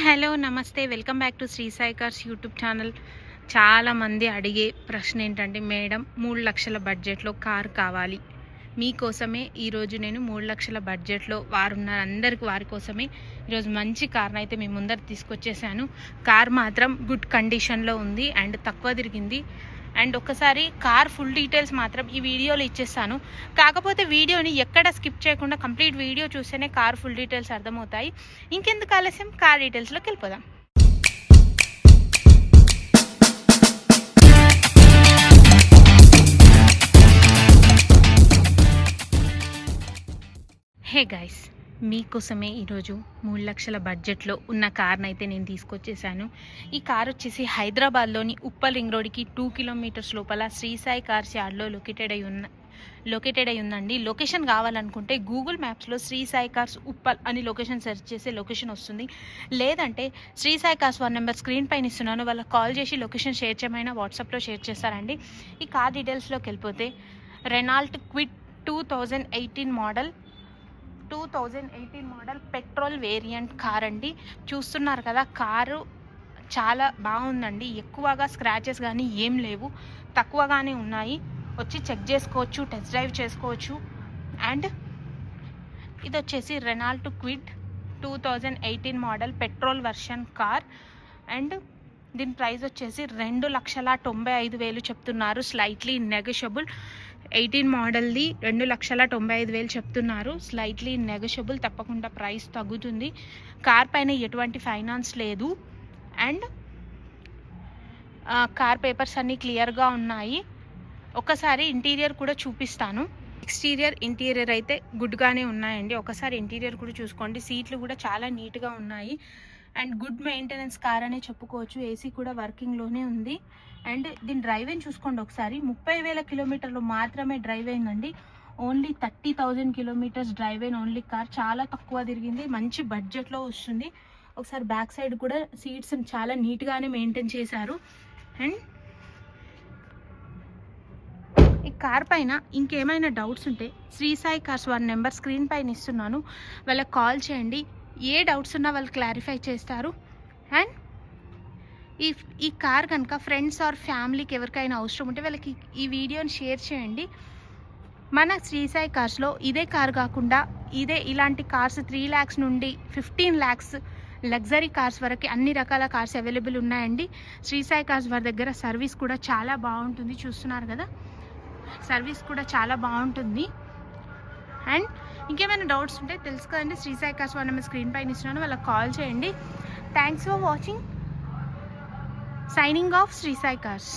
Hello నమస్తే, welcome back to Sri Sai Cars YouTube channel. చాలామంది అడిగే ప్రశ్న ఏంటంటే, మేడం 3 లక్షల బడ్జెట్లో కార్ కావాలి. మీకోసమే ఈరోజు నేను 3 లక్షల బడ్జెట్లో వారి కోసమే ఈరోజు మంచి కార్ని అయితే మీ ముందర తీసుకొచ్చేసాను. కార్ మాత్రం గుడ్ కండిషన్లో ఉంది అండ్ తక్కువ తిరిగింది. అండ్ ఒక్కసారి కార్ ఫుల్ డీటెయిల్స్ మాత్రం ఈ వీడియోలో ఇచ్చేస్తాను. కాకపోతే వీడియోని ఎక్కడ స్కిప్ చేయకుండా కంప్లీట్ వీడియో చూస్తేనే కార్ ఫుల్ డీటెయిల్స్ అర్థమవుతాయి. ఇంకెందుకు ఆలస్యం, కార్ డీటెయిల్స్లోకి వెళ్ళిపోదాం. హే గైస్, మీకోసమే ఈరోజు 3 లక్షల బడ్జెట్లో ఉన్న కార్ని అయితే నేను తీసుకొచ్చేసాను. ఈ కార్ వచ్చేసి హైదరాబాద్లోని ఉప్పల్ రింగ్ రోడ్కి 2 కిలోమీటర్స్ లోపల శ్రీ సాయి కార్స్ యార్డ్లో లొకేటెడ్ అయి ఉందండి. లొకేషన్ కావాలనుకుంటే గూగుల్ మ్యాప్స్లో శ్రీ సాయి కార్స్ ఉప్పల్ అని లొకేషన్ సెర్చ్ చేసే లొకేషన్ వస్తుంది. లేదంటే Sri Sai Cars 1 number screen పైన ఇస్తున్నాను, వాళ్ళకి కాల్ చేసి లొకేషన్ షేర్ చేయమైనా వాట్సాప్లో షేర్ చేస్తారండి. ఈ కార్ డీటెయిల్స్లోకి వెళ్ళిపోతే, Renault quid 2018 model petrol variant car అండి. చూస్తున్నారు కదా, కారు చాలా బాగుందండి. ఎక్కువగా స్క్రాచెస్ కానీ ఏం లేవు, తక్కువగానే ఉన్నాయి. వచ్చి చెక్ చేసుకోవచ్చు, టెస్ట్ డ్రైవ్ చేసుకోవచ్చు. అండ్ ఇది వచ్చేసి Renault quid 2018 model petrol version car. And దీని ప్రైస్ వచ్చేసి 2,95,000 చెప్తున్నారు. Slightly negotiable. 18 మోడల్ది 2,95,000 చెప్తున్నారు. స్లైట్లీ నెగోషియబుల్, తప్పకుండా ప్రైస్ తగ్గుతుంది. కార్ పైన ఎటువంటి ఫైనాన్స్ లేదు. అండ్ కార్ పేపర్స్ అన్నీ క్లియర్గా ఉన్నాయి. ఒకసారి ఇంటీరియర్ కూడా చూపిస్తాను. ఎక్స్టీరియర్ ఇంటీరియర్ అయితే గుడ్గానే ఉన్నాయండి. ఒకసారి ఇంటీరియర్ కూడా చూసుకోండి. సీట్లు కూడా చాలా నీట్గా ఉన్నాయి. అండ్ గుడ్ మెయింటెనెన్స్ కార్ అనే చెప్పుకోవచ్చు. ఏసీ కూడా వర్కింగ్లోనే ఉంది. అండ్ దీని డ్రైవింగ్ చూసుకోండి ఒకసారి. 30,000 కిలోమీటర్లు మాత్రమే డ్రైవ్ అయిందండి. ఓన్లీ 30,000 కిలోమీటర్స్ డ్రైవ్ అయిన ఓన్లీ కార్. చాలా తక్కువ తిరిగింది, మంచి బడ్జెట్లో వస్తుంది. ఒకసారి బ్యాక్ సైడ్ కూడా సీట్స్ చాలా నీట్గానే మెయింటైన్ చేశారు. అండ్ ఈ కార్ పైన ఇంకేమైనా డౌట్స్ ఉంటే Sri Sai Cars 1 number screen పైన ఇస్తున్నాను, వాళ్ళకి కాల్ చేయండి. ఏ డౌట్స్ ఉన్నా వాళ్ళు క్లారిఫై చేస్తారు. అండ్ ఈ కార్ కనుక ఫ్రెండ్స్ ఆర్ ఫ్యామిలీకి ఎవరికైనా అవసరం ఉంటే వాళ్ళకి ఈ వీడియోని షేర్ చేయండి. మన శ్రీ సాయి కార్స్లో ఇదే కార్ కాకుండా ఇలాంటి కార్స్ 3 lakhs నుండి 15 lakhs లగ్జరీ కార్స్ వరకు అన్ని రకాల కార్స్ అవైలబుల్ ఉన్నాయండి. శ్రీ సాయి కార్స్ వారి దగ్గర సర్వీస్ కూడా చాలా బాగుంటుంది. చూస్తున్నారు కదా, సర్వీస్ కూడా చాలా బాగుంటుంది. అండ్ ఇంకేమైనా డౌట్స్ ఉంటే తెలుసు కదండి, Sri Sai Cars 1 number screen పైన ఇస్తున్నాను, వాళ్ళకి కాల్ చేయండి. Thanks for watching. Signing off, Sri Sai cars.